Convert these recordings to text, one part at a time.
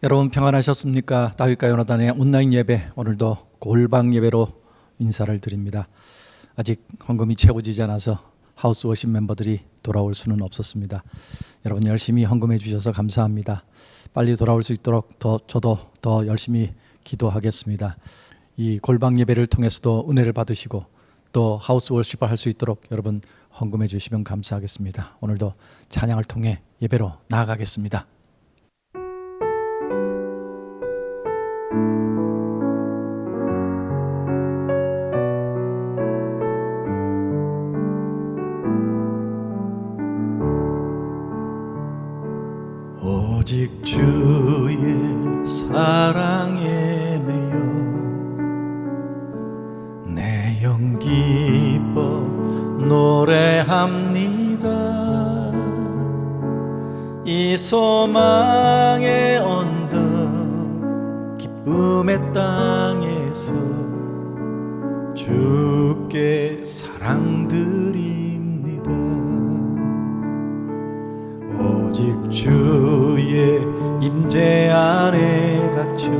여러분 평안하셨습니까? 다윗과 요나단의 온라인 예배, 오늘도 골방 예배로 인사를 드립니다. 아직 헌금이 채워지지 않아서 하우스 워십 멤버들이 돌아올 수는 없었습니다. 여러분 열심히 헌금해 주셔서 감사합니다. 빨리 돌아올 수 있도록 저도 더 열심히 기도하겠습니다. 이 골방 예배를 통해서도 은혜를 받으시고 또 하우스 워십을 할 수 있도록 여러분 헌금해 주시면 감사하겠습니다. 오늘도 찬양을 통해 예배로 나아가겠습니다. 오직 주의 사랑에 매여 내 영 기뻐 노래합니다. 이 소망의 언덕 기쁨의 땅에서 주께 사랑드립니다. 오직 주의 임재 안에 갇혀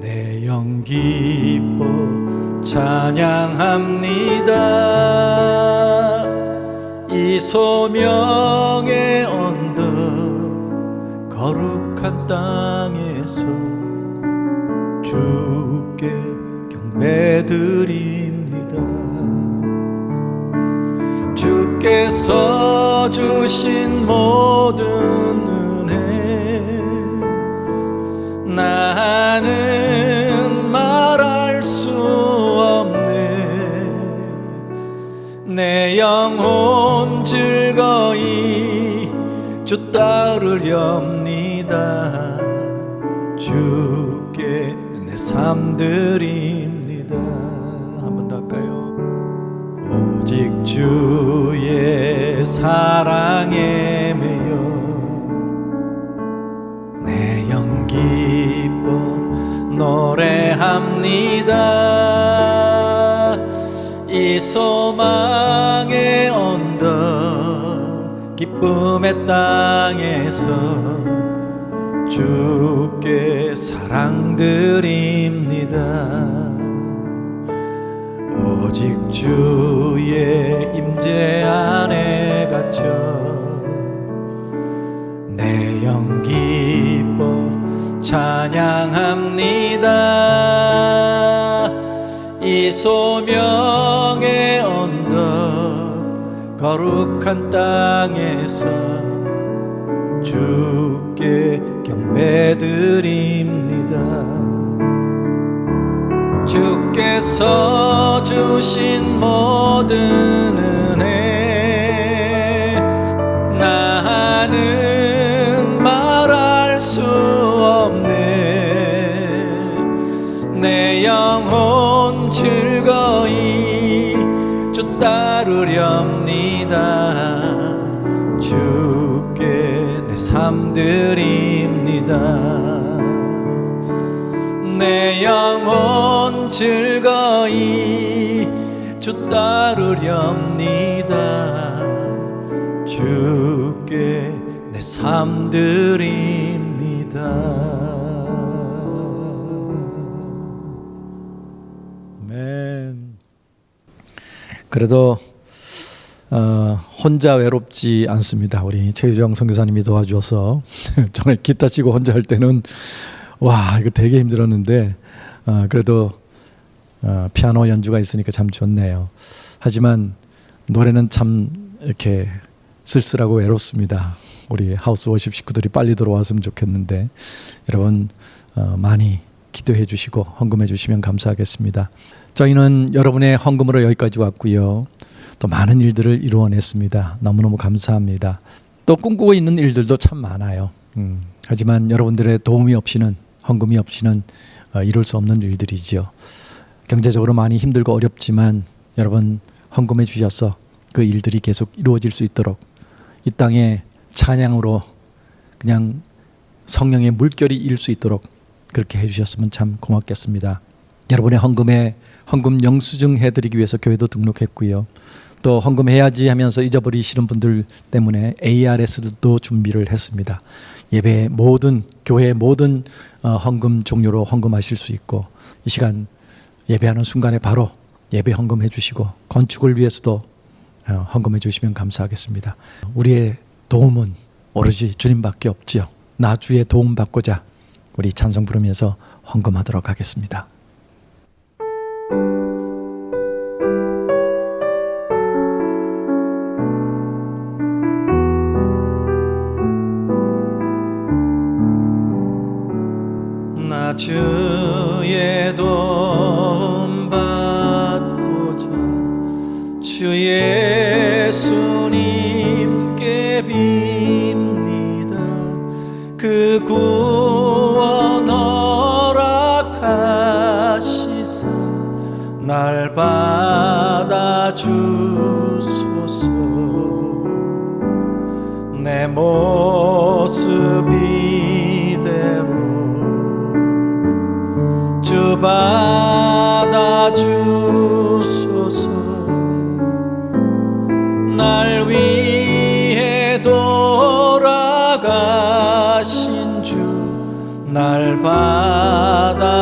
내 영 기뻐 찬양합니다. 이 소명의 언덕 거룩한 땅에서 주께 경배드립니다. 주께서 주신 모든 은혜 나는 말할 수 없네. 내 영혼 즐거이 주 따르렵니다. 주께 내 삶 드립니다. 한 번 더 할까요? 오직 주의 사랑에 매여 내 영 기뻐 노래합니다. 이 소망의 언덕 기쁨의 땅에서 주께 사랑드립니다. 오직 주의 임재 안에 갇혀 내 영 기뻐 찬양합니다. 이 소명의 언덕 거룩한 땅에서 주께 경배드립니다. 주께서 주신 모든 은혜 나는 말할 수 없네. 내 영혼 즐거이 주 따르렵니다. 주께 내 삶 드립니다. 내 영혼 즐거이 주 따르렵니다. 주께 내 삶 드립니다. 아멘. 그래도 혼자 외롭지 않습니다. 우리 최유정 선교사님이 도와주어서 정말 기타 치고 혼자 할 때는 와 이거 되게 힘들었는데 그래도 피아노 연주가 있으니까 참 좋네요. 하지만 노래는 참 이렇게 쓸쓸하고 외롭습니다. 우리 하우스 워십 식구들이 빨리 들어왔으면 좋겠는데 여러분 많이 기도해 주시고 헌금해 주시면 감사하겠습니다. 저희는 여러분의 헌금으로 여기까지 왔고요. 또 많은 일들을 이루어냈습니다. 너무너무 감사합니다. 또 꿈꾸고 있는 일들도 참 많아요. 하지만 여러분들의 도움이 없이는 헌금이 없이는 이룰 수 없는 일들이죠. 경제적으로 많이 힘들고 어렵지만 여러분 헌금해 주셔서 그 일들이 계속 이루어질 수 있도록 이 땅에 찬양으로 그냥 성령의 물결이 일 수 있도록 그렇게 해주셨으면 참 고맙겠습니다. 여러분의 헌금 영수증 해드리기 위해서 교회도 등록했고요. 또 헌금해야지 하면서 잊어버리시는 분들 때문에 ARS도 준비를 했습니다. 예배 모든 교회 모든 헌금 종류로 헌금하실 수 있고, 이 시간 예배하는 순간에 바로 예배 헌금해 주시고 건축을 위해서도 헌금해 주시면 감사하겠습니다. 우리의 도움은 오로지 주님밖에 없지요. 나 주의 도움 받고자 우리 찬송 부르면서 헌금하도록 하겠습니다. 나 주의 도움 받고자 주 예수님께 빕니다. 그 구원 허락하시사 날 받아주소서. 내 모습 이대로 주 받아주소서. 날 위해 돌아가신 주 날 받아주소서.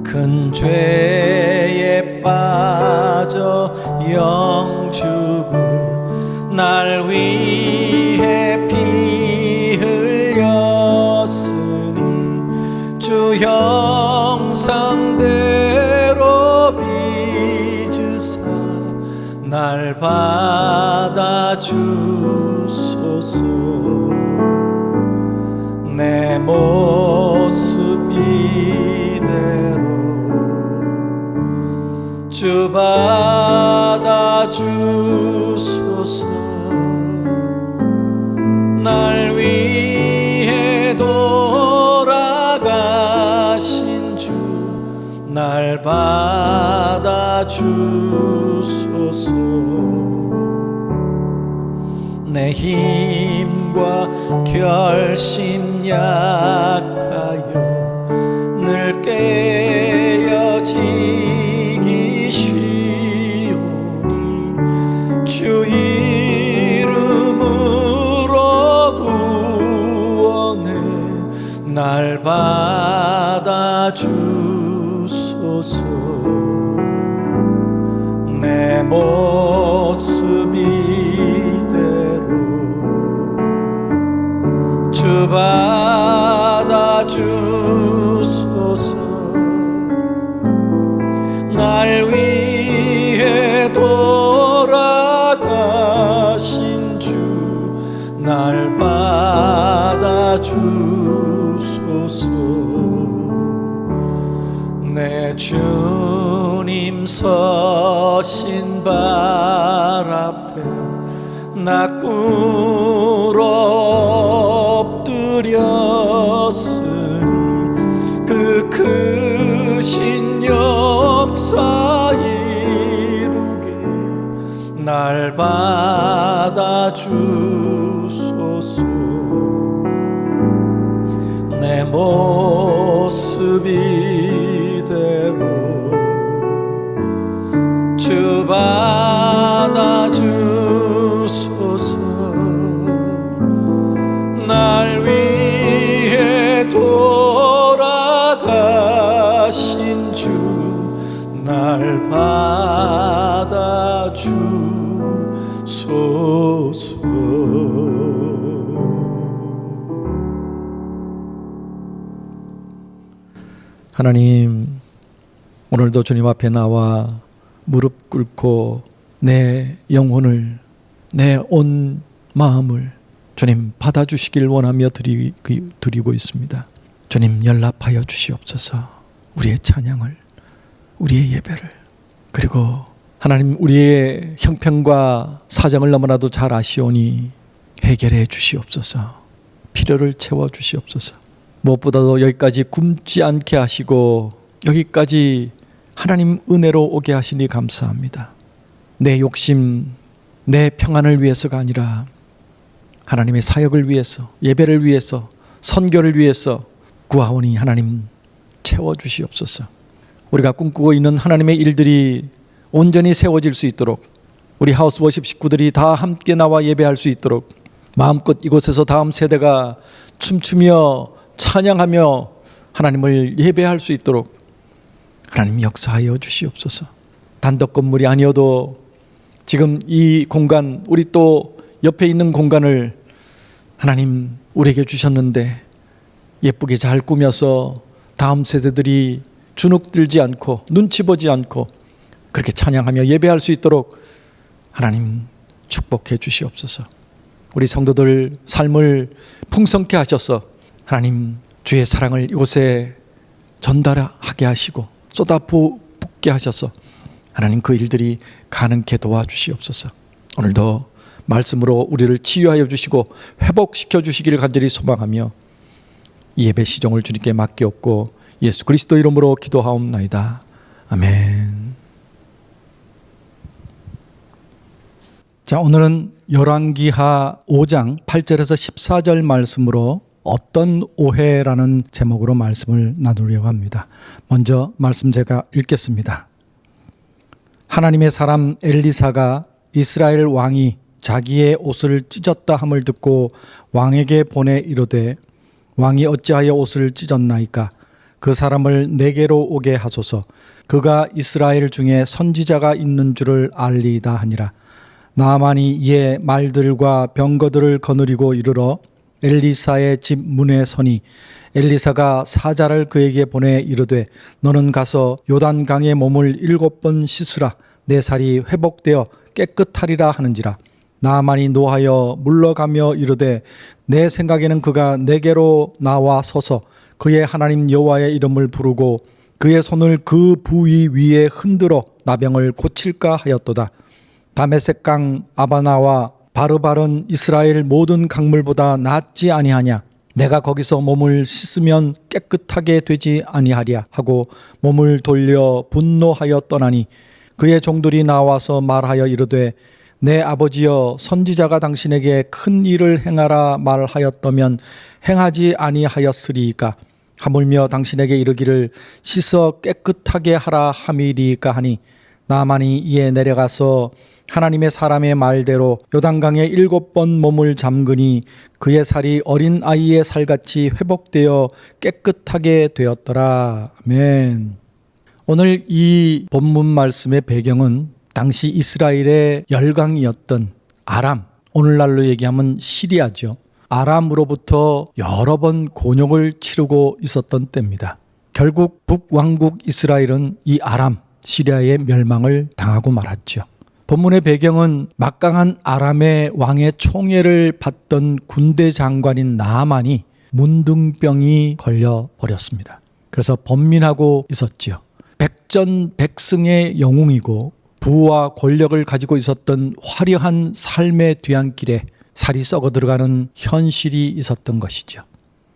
큰 죄에 빠져 영죽을 날 위해 피 흘렸으니 주 형상대로 빚으사 날 받아주소서. 내 모습 이대로 주 받아주소서. 날 위해 돌아가신 주 날 받아주소서. 내 힘과 결심 약하여 늘 깨어지기 쉬우니 주 이름으로 구원해 날 받아주소서. 내 모습 이대로 주 받아주소서. 날 위해 돌아가신 주 날 받아주소서. 내 주님 서신 발 앞에 나 꿇어 엎드렸으니 그 크신 역사 이루게 날 받아주소서. 내 모습 이대로 주 받아주소서. 날 위해 돌아가신 주 날 받아주소서. 하나님, 오늘도 주님 앞에 나와 무릎 꿇고 내 영혼을, 내 온 마음을 주님 받아주시길 원하며 드리고 있습니다. 주님 연락하여 주시옵소서. 우리의 찬양을, 우리의 예배를, 그리고 하나님 우리의 형편과 사정을 너무나도 잘 아시오니 해결해 주시옵소서. 필요를 채워 주시옵소서. 무엇보다도 여기까지 굶지 않게 하시고 여기까지 하나님 은혜로 오게 하시니 감사합니다. 내 욕심, 내 평안을 위해서가 아니라 하나님의 사역을 위해서, 예배를 위해서, 선교를 위해서 구하오니 하나님 채워주시옵소서. 우리가 꿈꾸고 있는 하나님의 일들이 온전히 세워질 수 있도록, 우리 하우스 워십 식구들이 다 함께 나와 예배할 수 있도록, 마음껏 이곳에서 다음 세대가 춤추며 찬양하며 하나님을 예배할 수 있도록 하나님 역사하여 주시옵소서. 단독 건물이 아니어도 지금 이 공간, 우리 또 옆에 있는 공간을 하나님 우리에게 주셨는데 예쁘게 잘 꾸며서 다음 세대들이 주눅들지 않고 눈치 보지 않고 그렇게 찬양하며 예배할 수 있도록 하나님 축복해 주시옵소서. 우리 성도들 삶을 풍성케 하셔서 하나님 주의 사랑을 이곳에 전달하게 하시고 쏟아붓게 하셔서 하나님 그 일들이 가능케 도와주시옵소서. 오늘도 말씀으로 우리를 치유하여 주시고 회복시켜 주시기를 간절히 소망하며 이 예배 시종을 주님께 맡기옵고 예수 그리스도 이름으로 기도하옵나이다. 아멘. 자, 오늘은 열왕기하 5장 8절에서 14절 말씀으로 어떤 오해라는 제목으로 말씀을 나누려고 합니다. 먼저 말씀 제가 읽겠습니다. 하나님의 사람 엘리사가 이스라엘 왕이 자기의 옷을 찢었다 함을 듣고 왕에게 보내 이르되 왕이 어찌하여 옷을 찢었나이까? 그 사람을 내게로 오게 하소서. 그가 이스라엘 중에 선지자가 있는 줄을 알리이다 하니라. 나아만이 이에 말들과 병거들을 거느리고 이르러 엘리사의 집 문에 서니 엘리사가 사자를 그에게 보내 이르되 너는 가서 요단강에 몸을 7번 씻으라. 내 살이 회복되어 깨끗하리라 하는지라. 나아만이 노하여 물러가며 이르되 내 생각에는 그가 내게로 나와 서서 그의 하나님 여호와의 이름을 부르고 그의 손을 그 부위 위에 흔들어 나병을 고칠까 하였도다. 다메섹강 아바나와 바르바른 이스라엘 모든 강물보다 낫지 아니하냐? 내가 거기서 몸을 씻으면 깨끗하게 되지 아니하랴 하고 몸을 돌려 분노하여 떠나니 그의 종들이 나와서 말하여 이르되 내 아버지여 선지자가 당신에게 큰 일을 행하라 말하였다면 행하지 아니하였으리이까? 하물며 당신에게 이르기를 씻어 깨끗하게 하라 함이리이까 하니 나만이 이에 내려가서 하나님의 사람의 말대로 요단강에 7번 몸을 잠그니 그의 살이 어린 아이의 살같이 회복되어 깨끗하게 되었더라. 아멘. 오늘 이 본문 말씀의 배경은 당시 이스라엘의 열강이었던 아람, 오늘날로 얘기하면 시리아죠. 아람으로부터 여러 번 곤욕을 치르고 있었던 때입니다. 결국 북왕국 이스라엘은 이 아람, 시리아의 멸망을 당하고 말았죠. 본문의 배경은 막강한 아람의 왕의 총애를 받던 군대 장관인 나아만이 문둥병이 걸려버렸습니다. 그래서 번민하고 있었죠. 백전백승의 영웅이고 부와 권력을 가지고 있었던 화려한 삶의 뒤안길에 살이 썩어 들어가는 현실이 있었던 것이죠.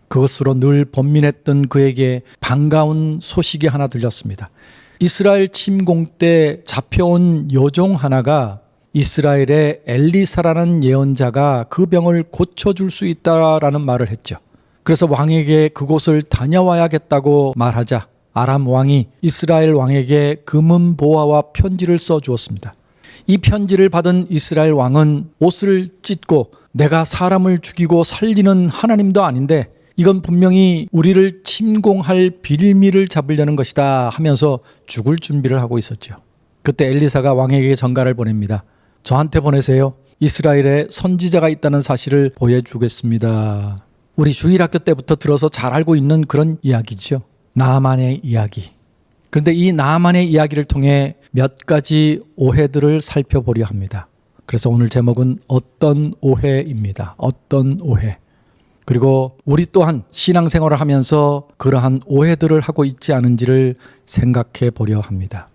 그것으로 늘 번민했던 그에게 반가운 소식이 하나 들렸습니다. 이스라엘 침공 때 잡혀온 여종 하나가 이스라엘의 엘리사라는 예언자가 그 병을 고쳐줄 수 있다라는 말을 했죠. 그래서 왕에게 그곳을 다녀와야겠다고 말하자 아람 왕이 이스라엘 왕에게 금은 보화와 편지를 써주었습니다. 이 편지를 받은 이스라엘 왕은 옷을 찢고 내가 사람을 죽이고 살리는 하나님도 아닌데 이건 분명히 우리를 침공할 빌미를 잡으려는 것이다 하면서 죽을 준비를 하고 있었죠. 그때 엘리사가 왕에게 전가를 보냅니다. 저한테 보내세요. 이스라엘에 선지자가 있다는 사실을 보여주겠습니다. 우리 주일학교 때부터 들어서 잘 알고 있는 그런 이야기죠. 나아만의 이야기. 그런데 이 나아만의 이야기를 통해 몇 가지 오해들을 살펴보려 합니다. 그래서 오늘 제목은 어떤 오해입니다. 어떤 오해. 그리고 우리 또한 신앙생활을 하면서 그러한 오해들을 하고 있지 않은지를 생각해 보려 합니다.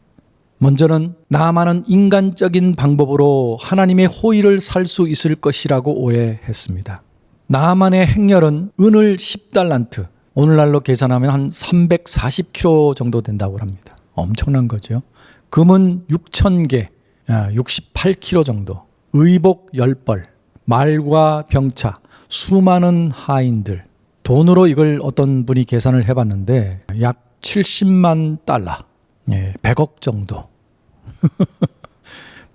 먼저는 나아만은 인간적인 방법으로 하나님의 호의를 살 수 있을 것이라고 오해했습니다. 나아만의 행렬은 은을 10달란트, 오늘날로 계산하면 한 340kg 정도 된다고 합니다. 엄청난 거죠. 금은 6,000개, 68kg 정도, 의복 10벌, 말과 병차, 수많은 하인들. 돈으로 이걸 어떤 분이 계산을 해봤는데 약 70만 달러, 100억 정도.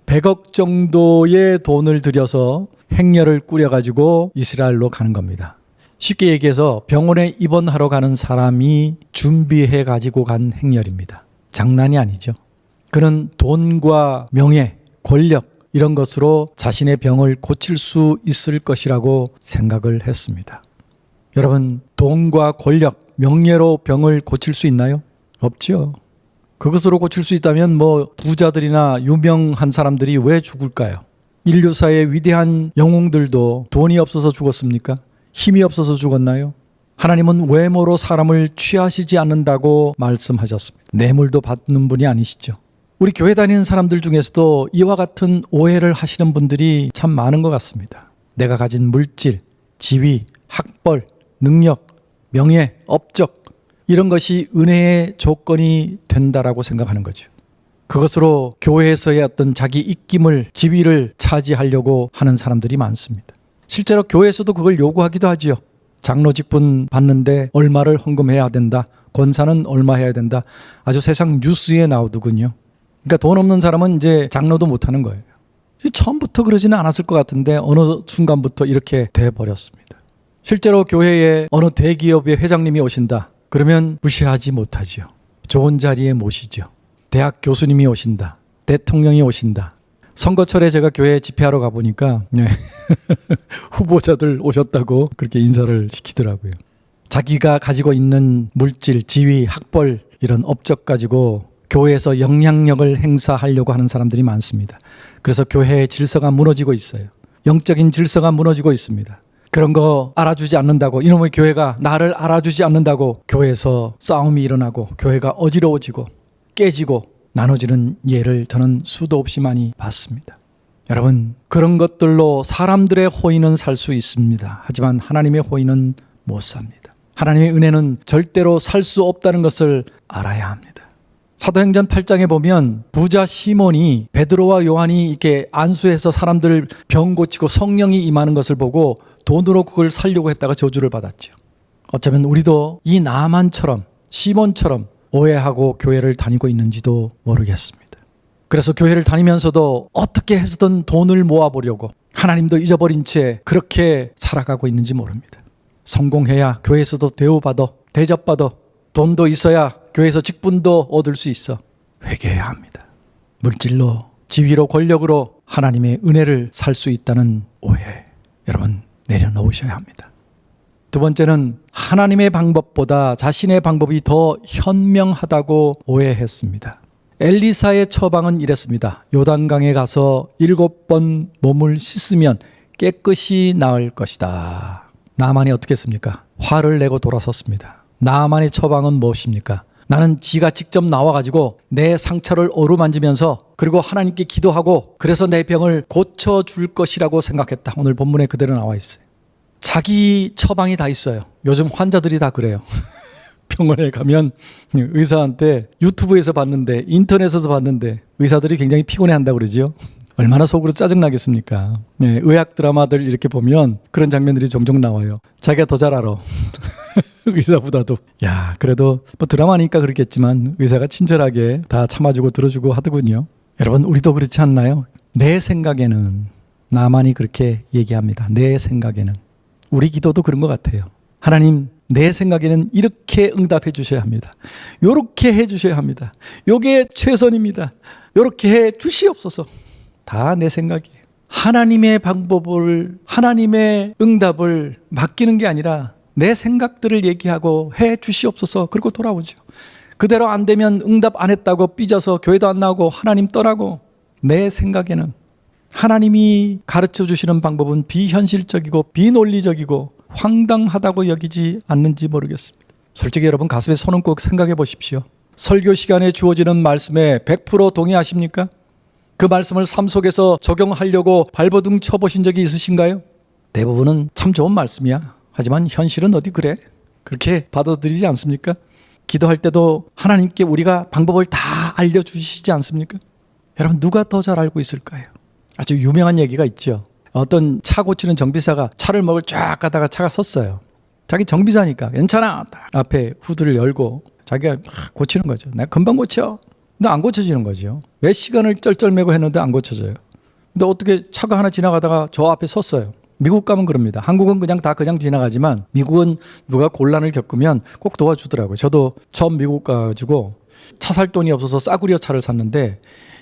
100억 정도의 돈을 들여서 행렬을 꾸려가지고 이스라엘로 가는 겁니다. 쉽게 얘기해서 병원에 입원하러 가는 사람이 준비해 가지고 간 행렬입니다. 장난이 아니죠. 그는 돈과 명예, 권력 이런 것으로 자신의 병을 고칠 수 있을 것이라고 생각을 했습니다. 여러분, 돈과 권력, 명예로 병을 고칠 수 있나요? 없죠. 그것으로 고칠 수 있다면 뭐 부자들이나 유명한 사람들이 왜 죽을까요? 인류사의 위대한 영웅들도 돈이 없어서 죽었습니까? 힘이 없어서 죽었나요? 하나님은 외모로 사람을 취하시지 않는다고 말씀하셨습니다. 뇌물도 받는 분이 아니시죠. 우리 교회 다니는 사람들 중에서도 이와 같은 오해를 하시는 분들이 참 많은 것 같습니다. 내가 가진 물질, 지위, 학벌, 능력, 명예, 업적 이런 것이 은혜의 조건이 된다라고 생각하는 거죠. 그것으로 교회에서의 어떤 자기 입김을, 지위를 차지하려고 하는 사람들이 많습니다. 실제로 교회에서도 그걸 요구하기도 하지요. 장로 직분 받는데 얼마를 헌금해야 된다. 권사는 얼마 해야 된다. 아주 세상 뉴스에 나오더군요. 그러니까 돈 없는 사람은 이제 장로도 못하는 거예요. 처음부터 그러지는 않았을 것 같은데 어느 순간부터 이렇게 돼버렸습니다. 실제로 교회에 어느 대기업의 회장님이 오신다. 그러면 무시하지 못하죠. 좋은 자리에 모시죠. 대학 교수님이 오신다. 대통령이 오신다. 선거철에 제가 교회 집회하러 가보니까 후보자들 오셨다고 그렇게 인사를 시키더라고요. 자기가 가지고 있는 물질, 지위, 학벌 이런 업적 가지고 교회에서 영향력을 행사하려고 하는 사람들이 많습니다. 그래서 교회의 질서가 무너지고 있어요. 영적인 질서가 무너지고 있습니다. 그런 거 알아주지 않는다고, 이놈의 교회가 나를 알아주지 않는다고 교회에서 싸움이 일어나고 교회가 어지러워지고 깨지고 나눠지는 예를 저는 수도 없이 많이 봤습니다. 여러분, 그런 것들로 사람들의 호의는 살 수 있습니다. 하지만 하나님의 호의는 못 삽니다. 하나님의 은혜는 절대로 살 수 없다는 것을 알아야 합니다. 사도행전 8장에 보면 부자 시몬이 베드로와 요한이 이렇게 안수해서 사람들 병 고치고 성령이 임하는 것을 보고 돈으로 그걸 살려고 했다가 저주를 받았죠. 어쩌면 우리도 이 나만처럼, 시몬처럼 오해하고 교회를 다니고 있는지도 모르겠습니다. 그래서 교회를 다니면서도 어떻게 해서든 돈을 모아보려고 하나님도 잊어버린 채 그렇게 살아가고 있는지 모릅니다. 성공해야 교회에서도 대우받아, 대접받아, 돈도 있어야 교회에서 직분도 얻을 수 있어. 회개해야 합니다. 물질로, 지위로, 권력으로 하나님의 은혜를 살 수 있다는 오해, 여러분 내려놓으셔야 합니다. 두 번째는 하나님의 방법보다 자신의 방법이 더 현명하다고 오해했습니다. 엘리사의 처방은 이랬습니다. 요단강에 가서 7번 몸을 씻으면 깨끗이 나을 것이다. 나만이 어떻게 했습니까? 화를 내고 돌아섰습니다. 나만의 처방은 무엇입니까? 나는 지가 직접 나와가지고 내 상처를 어루만지면서 그리고 하나님께 기도하고 그래서 내 병을 고쳐줄 것이라고 생각했다. 오늘 본문에 그대로 나와 있어요. 자기 처방이 다 있어요. 요즘 환자들이 다 그래요. 병원에 가면 의사한테 유튜브에서 봤는데, 인터넷에서 봤는데 의사들이 굉장히 피곤해한다고 그러죠. 얼마나 속으로 짜증나겠습니까? 네, 의학 드라마들 이렇게 보면 그런 장면들이 종종 나와요. 자기가 더 잘 알아. 의사보다도. 야, 그래도 뭐 드라마니까 그렇겠지만 의사가 친절하게 다 참아주고 들어주고 하더군요. 여러분, 우리도 그렇지 않나요? 내 생각에는, 나만이 그렇게 얘기합니다. 내 생각에는. 우리 기도도 그런 것 같아요. 하나님, 내 생각에는 이렇게 응답해 주셔야 합니다. 요렇게 해 주셔야 합니다. 요게 최선입니다. 요렇게 해 주시옵소서. 다 내 생각이에요. 하나님의 방법을, 하나님의 응답을 맡기는 게 아니라 내 생각들을 얘기하고 해 주시옵소서. 그리고 돌아오죠. 그대로 안 되면 응답 안 했다고 삐져서 교회도 안 나오고 하나님 떠나고. 내 생각에는 하나님이 가르쳐 주시는 방법은 비현실적이고 비논리적이고 황당하다고 여기지 않는지 모르겠습니다. 솔직히 여러분, 가슴에 손 얹고 생각해 보십시오. 설교 시간에 주어지는 말씀에 100% 동의하십니까? 그 말씀을 삶 속에서 적용하려고 발버둥 쳐보신 적이 있으신가요? 대부분은 참 좋은 말씀이야. 하지만 현실은 어디 그래? 그렇게 받아들이지 않습니까? 기도할 때도 하나님께 우리가 방법을 다 알려주시지 않습니까? 여러분, 누가 더 잘 알고 있을까요? 아주 유명한 얘기가 있죠. 어떤 차 고치는 정비사가 차를 먹을 쫙 가다가 차가 섰어요. 자기 정비사니까 괜찮아. 앞에 후드를 열고 자기가 고치는 거죠. 내가 금방 고쳐. 근데 안 고쳐지는 거죠. 몇 시간을 쩔쩔매고 했는데 안 고쳐져요. 근데 어떻게 차가 하나 지나가다가 저 앞에 섰어요. 미국 가면 그럽니다. 한국은 그냥 다 그냥 지나가지만 미국은 누가 곤란을 겪으면 꼭 도와주더라고요. 저도 처음 미국 가가지고 차 살 돈이 없어서 싸구려 차를 샀는데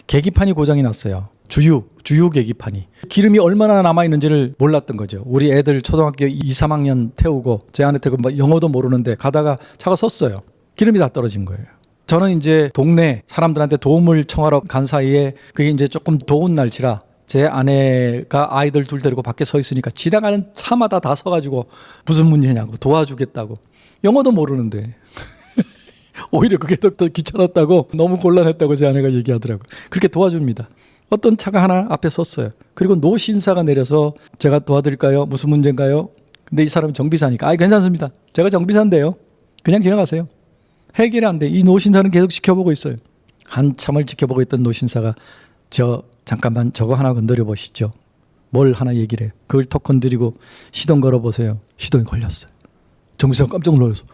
계기판이 고장이 났어요. 주유 계기판이. 기름이 얼마나 남아있는지를 몰랐던 거죠. 우리 애들 초등학교 2, 3학년 태우고 제 아내 태우고 영어도 모르는데 가다가 차가 섰어요. 기름이 다 떨어진 거예요. 저는 이제 동네 사람들한테 도움을 청하러 간 사이에 그게 이제 조금 더운 날씨라 제 아내가 아이들 둘 데리고 밖에 서 있으니까 지나가는 차마다 다 서가지고 무슨 문제냐고 도와주겠다고. 영어도 모르는데 오히려 그게 더 귀찮았다고 너무 곤란했다고 제 아내가 얘기하더라고요. 그렇게 도와줍니다. 어떤 차가 하나 앞에 섰어요. 그리고 노신사가 내려서 제가 도와드릴까요? 무슨 문제인가요? 근데 이 사람은 정비사니까 괜찮습니다. 제가 정비사인데요. 그냥 지나가세요. 해결이 안 돼. 이 노신사는 계속 지켜보고 있어요. 한참을 지켜보고 있던 노신사가 잠깐만 저거 하나 건드려 보시죠. 뭘 하나 얘기를 해요. 그걸 턱 건드리고 시동 걸어 보세요. 시동이 걸렸어요. 정비사가 깜짝 놀라서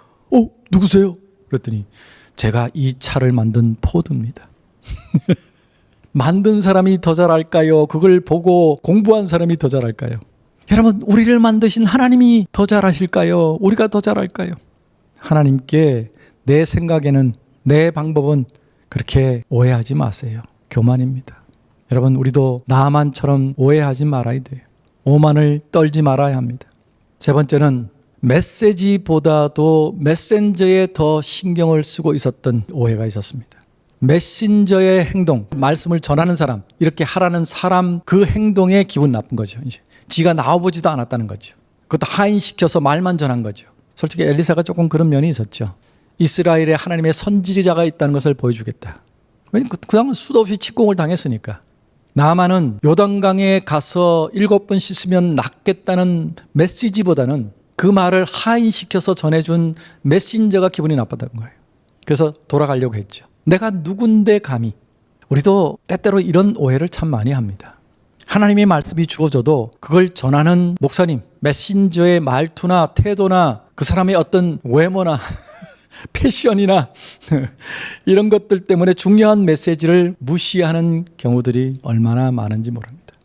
누구세요? 그랬더니 제가 이 차를 만든 포드입니다. 만든 사람이 더 잘할까요? 그걸 보고 공부한 사람이 더 잘할까요? 여러분, 우리를 만드신 하나님이 더 잘하실까요? 우리가 더 잘할까요? 하나님께 내 생각에는, 내 방법은 그렇게 오해하지 마세요. 교만입니다. 여러분, 우리도 나만처럼 오해하지 말아야 돼요. 오만을 떨지 말아야 합니다. 세 번째는 메시지보다도 메신저에 더 신경을 쓰고 있었던 오해가 있었습니다. 메신저의 행동, 말씀을 전하는 사람, 이렇게 하라는 사람 그 행동에 기분 나쁜 거죠. 이제 지가 나와보지도 않았다는 거죠. 그것도 하인시켜서 말만 전한 거죠. 솔직히 엘리사가 조금 그런 면이 있었죠. 이스라엘에 하나님의 선지자가 있다는 것을 보여주겠다. 왜냐하면 그 당은 수도 없이 침공을 당했으니까. 나아만은 요단강에 가서 7번 씻으면 낫겠다는 메시지보다는 그 말을 하인시켜서 전해준 메신저가 기분이 나빴던 거예요. 그래서 돌아가려고 했죠. 내가 누군데 감히. 우리도 때때로 이런 오해를 참 많이 합니다. 하나님의 말씀이 주어져도 그걸 전하는 목사님, 메신저의 말투나 태도나 그 사람의 어떤 외모나 패션이나 이런 것들 때문에 중요한 메시지를 무시하는 경우들이 얼마나 많은지 모릅니다.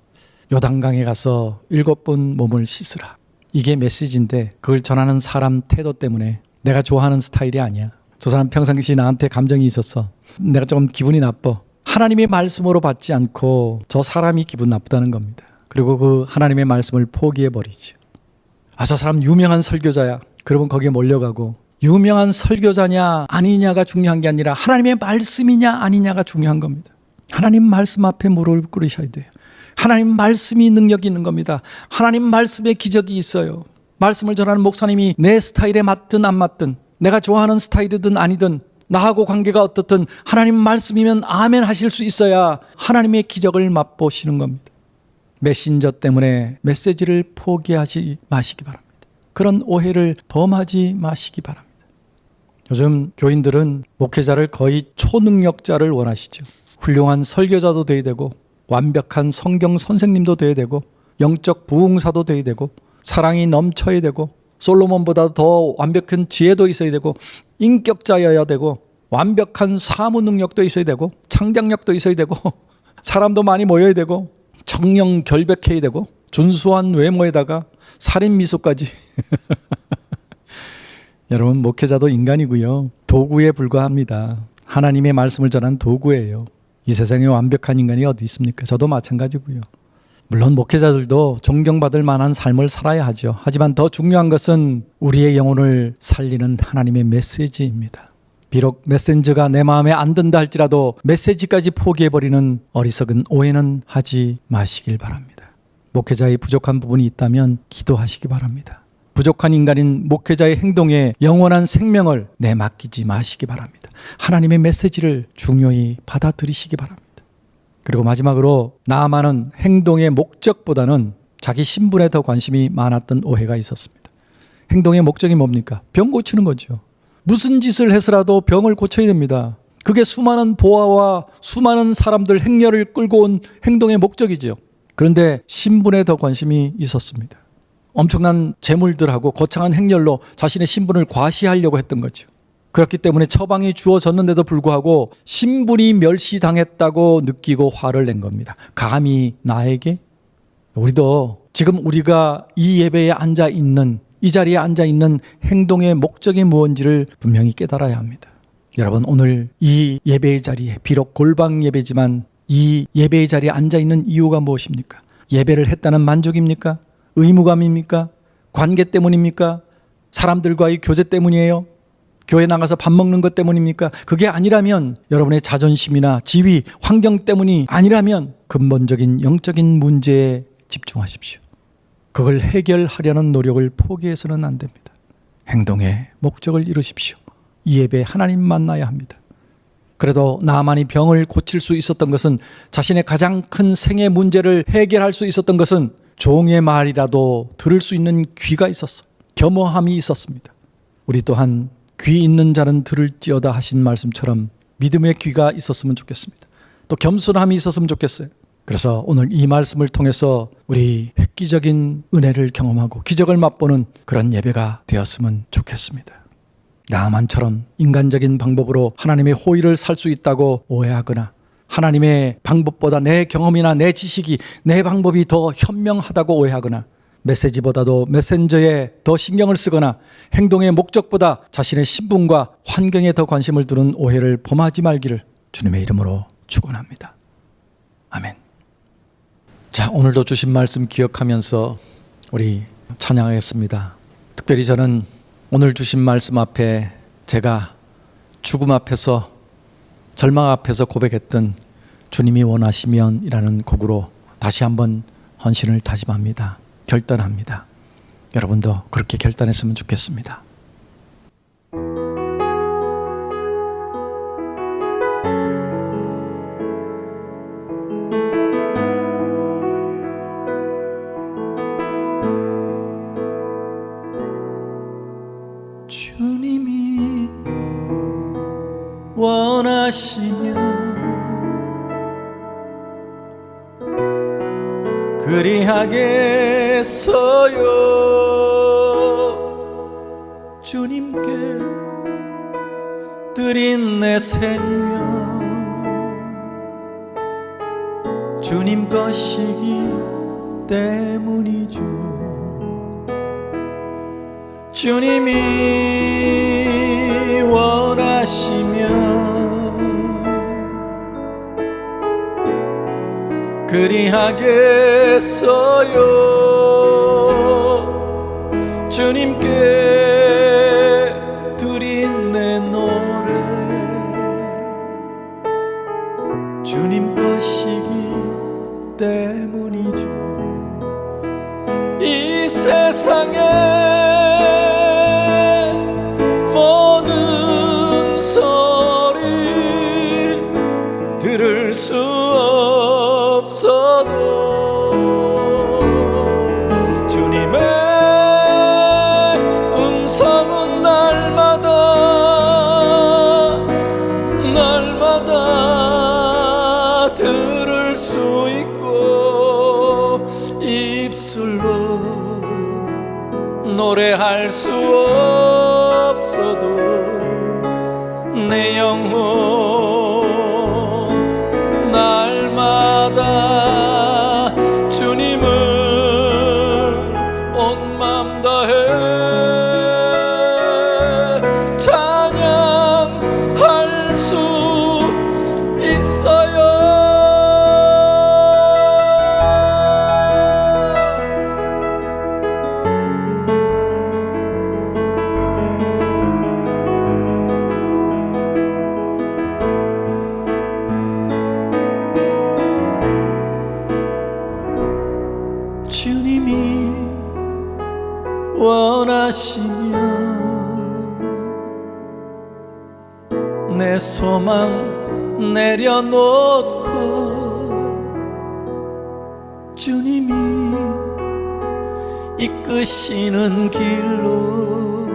요단강에 가서 7번 몸을 씻으라. 이게 메시지인데 그걸 전하는 사람 태도 때문에 내가 좋아하는 스타일이 아니야. 저 사람 평상시 나한테 감정이 있었어. 내가 조금 기분이 나빠. 하나님의 말씀으로 받지 않고 저 사람이 기분 나쁘다는 겁니다. 그리고 그 하나님의 말씀을 포기해버리죠. 저 사람 유명한 설교자야. 그러면 거기에 몰려가고 유명한 설교자냐 아니냐가 중요한 게 아니라 하나님의 말씀이냐 아니냐가 중요한 겁니다. 하나님 말씀 앞에 무릎을 꿇으셔야 돼요. 하나님 말씀이 능력이 있는 겁니다. 하나님 말씀에 기적이 있어요. 말씀을 전하는 목사님이 내 스타일에 맞든 안 맞든 내가 좋아하는 스타일이든 아니든 나하고 관계가 어떻든 하나님 말씀이면 아멘 하실 수 있어야 하나님의 기적을 맛보시는 겁니다. 메신저 때문에 메시지를 포기하지 마시기 바랍니다. 그런 오해를 범하지 마시기 바랍니다. 요즘 교인들은 목회자를 거의 초능력자를 원하시죠. 훌륭한 설교자도 돼야 되고 완벽한 성경 선생님도 돼야 되고 영적 부흥사도 돼야 되고 사랑이 넘쳐야 되고 솔로몬보다 더 완벽한 지혜도 있어야 되고 인격자여야 되고 완벽한 사무 능력도 있어야 되고 창작력도 있어야 되고 사람도 많이 모여야 되고 청령 결백해야 되고 준수한 외모에다가 살인 미소까지. 여러분, 목회자도 인간이고요. 도구에 불과합니다. 하나님의 말씀을 전한 도구예요. 이 세상에 완벽한 인간이 어디 있습니까? 저도 마찬가지고요. 물론 목회자들도 존경받을 만한 삶을 살아야 하죠. 하지만 더 중요한 것은 우리의 영혼을 살리는 하나님의 메시지입니다. 비록 메신저가 내 마음에 안 든다 할지라도 메시지까지 포기해버리는 어리석은 오해는 하지 마시길 바랍니다. 목회자의 부족한 부분이 있다면 기도하시기 바랍니다. 부족한 인간인 목회자의 행동에 영원한 생명을 내맡기지 마시기 바랍니다. 하나님의 메시지를 중요히 받아들이시기 바랍니다. 그리고 마지막으로 나아만은 행동의 목적보다는 자기 신분에 더 관심이 많았던 오해가 있었습니다. 행동의 목적이 뭡니까? 병 고치는 거죠. 무슨 짓을 해서라도 병을 고쳐야 됩니다. 그게 수많은 보아와 수많은 사람들 행렬을 끌고 온 행동의 목적이죠. 그런데 신분에 더 관심이 있었습니다. 엄청난 재물들하고 거창한 행렬로 자신의 신분을 과시하려고 했던 거죠. 그렇기 때문에 처방이 주어졌는데도 불구하고 신분이 멸시당했다고 느끼고 화를 낸 겁니다. 감히 나에게? 우리도 지금 우리가 이 예배에 앉아 있는, 이 자리에 앉아 있는 행동의 목적이 무엇인지를 분명히 깨달아야 합니다. 여러분, 오늘 이 예배의 자리에, 비록 골방 예배지만 이 예배의 자리에 앉아 있는 이유가 무엇입니까? 예배를 했다는 만족입니까? 의무감입니까? 관계 때문입니까? 사람들과의 교제 때문이에요? 교회 나가서 밥 먹는 것 때문입니까? 그게 아니라면, 여러분의 자존심이나 지위, 환경 때문이 아니라면 근본적인 영적인 문제에 집중하십시오. 그걸 해결하려는 노력을 포기해서는 안 됩니다. 행동의 목적을 이루십시오. 이 예배에 하나님 만나야 합니다. 그래도 나만이 병을 고칠 수 있었던 것은, 자신의 가장 큰 생애 문제를 해결할 수 있었던 것은 종의 말이라도 들을 수 있는 귀가 있었어. 겸허함이 있었습니다. 우리 또한 귀 있는 자는 들을지어다 하신 말씀처럼 믿음의 귀가 있었으면 좋겠습니다. 또 겸손함이 있었으면 좋겠어요. 그래서 오늘 이 말씀을 통해서 우리 획기적인 은혜를 경험하고 기적을 맛보는 그런 예배가 되었으면 좋겠습니다. 나만처럼 인간적인 방법으로 하나님의 호의를 살 수 있다고 오해하거나, 하나님의 방법보다 내 경험이나 내 지식이, 내 방법이 더 현명하다고 오해하거나, 메시지보다도 메신저에 더 신경을 쓰거나, 행동의 목적보다 자신의 신분과 환경에 더 관심을 두는 오해를 범하지 말기를 주님의 이름으로 축원합니다. 아멘. 자, 오늘도 주신 말씀 기억하면서 우리 찬양하겠습니다. 특별히 저는 오늘 주신 말씀 앞에 제가 죽음 앞에서, 절망 앞에서 고백했던 주님이 원하시면 이라는 곡으로 다시 한번 헌신을 다짐합니다. 결단합니다. 여러분도 그렇게 결단했으면 좋겠습니다. 주님이 원하시면 그리하겠어요. 주님께 드린 내 생명 주님 것이기 때문이죠. 주님이 원하시면 그리하겠어요. 주님께 드린 내 노래 주님 것이기 때문이죠. 이 세상에 모든 소리 들을 수 없어도 주님의 음성은 날마다 들을 수 있고 입술로 노래할 수 없어도 내 영혼 날마다 주님을 온 맘 다해 찬양할 수 있어요. 주님이 원하시면 내 소망 내려놓고 주님이 이끄시는 길로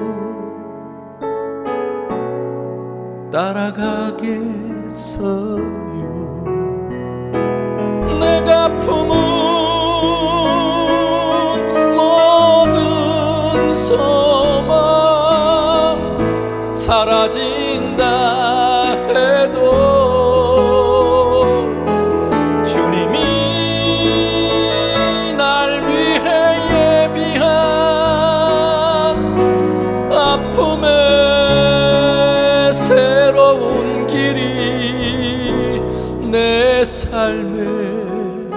따라가겠어요. 내가 품은 소망 사라진다 해도 주님이 날 위해 예비한 아픔의 새로운 길이 내 삶의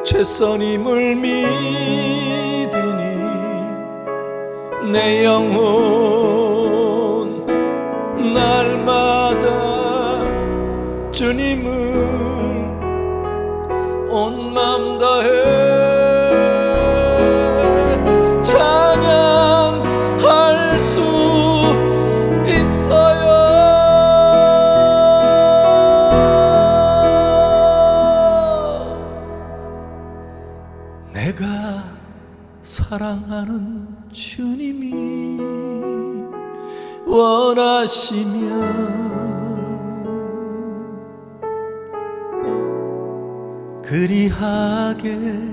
최선임을 믿으니 내 영혼 날마다 주님을 온 맘 다해 찬양할 수 있어요. 내가 사랑하는 주님이 원하시면 그리하겠어요.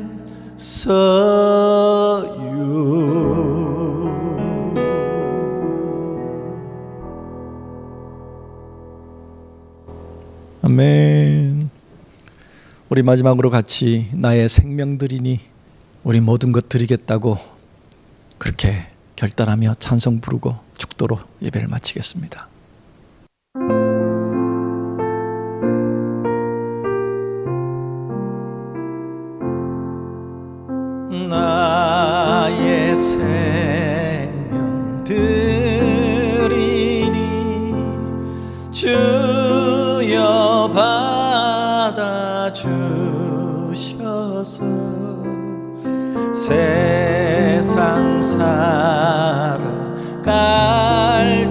아멘. 우리 마지막으로 같이 나의 생명들이니 우리 모든 것 드리겠다고 그렇게 결단하며 찬송 부르고 축도로 예배를 마치겠습니다. 나의 생명들이니 주여 받아주셔서 세상 살아갈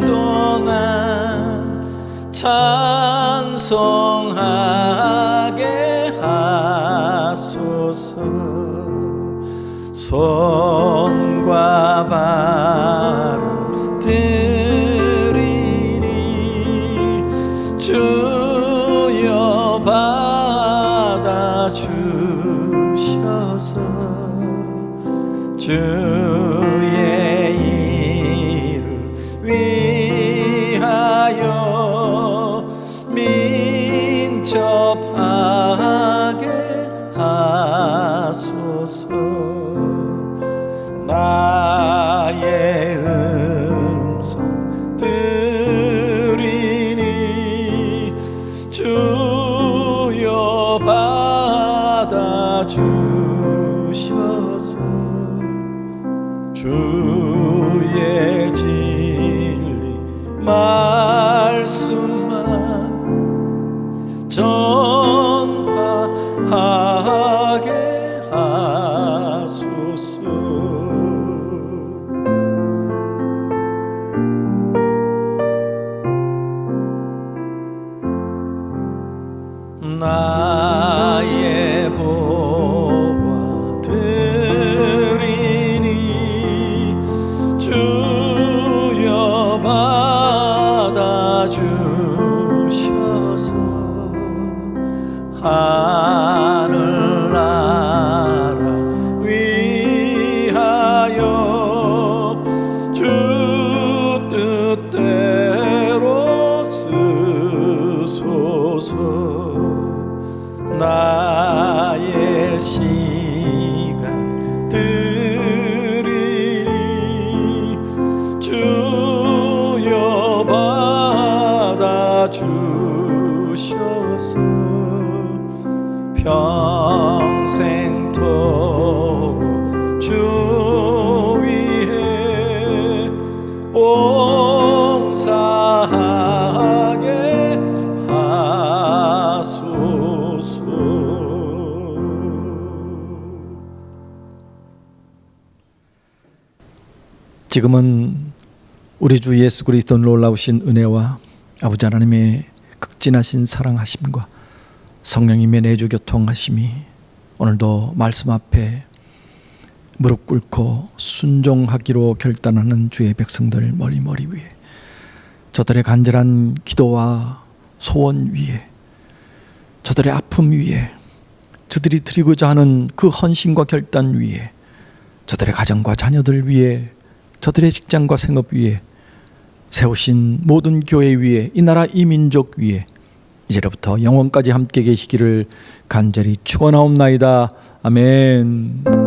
동안 찬송하게 하소서. 손과 발을 들이니 주여 받아주셔서 주의 일을 위하여 민첩하게 하소서. 나의 음성 들으니 주여 받아주셔서 주의 진리 말씀만 전파하게 하소서. 나의 보화 드리니 주여 받아주셔서 하늘나라 위하여 주 뜻대로 쓰소서. 나의 시간 드리니 주여 받아주셔서 평생토록 주 위에 봉사하게 하소서. 지금은 우리 주 예수 그리스도 놀라우신 은혜와 아버지 하나님의 극진하신 사랑하심과 성령님의 내주 교통하심이 오늘도 말씀 앞에 무릎 꿇고 순종하기로 결단하는 주의 백성들 머리 위에, 저들의 간절한 기도와 소원 위에, 저들의 아픔 위에, 저들이 드리고자 하는 그 헌신과 결단 위에, 저들의 가정과 자녀들 위에, 저들의 직장과 생업 위에, 세우신 모든 교회 위에, 이 나라 이 민족 위에 이제로부터 영원까지 함께 계시기를 간절히 축원하옵나이다. 아멘.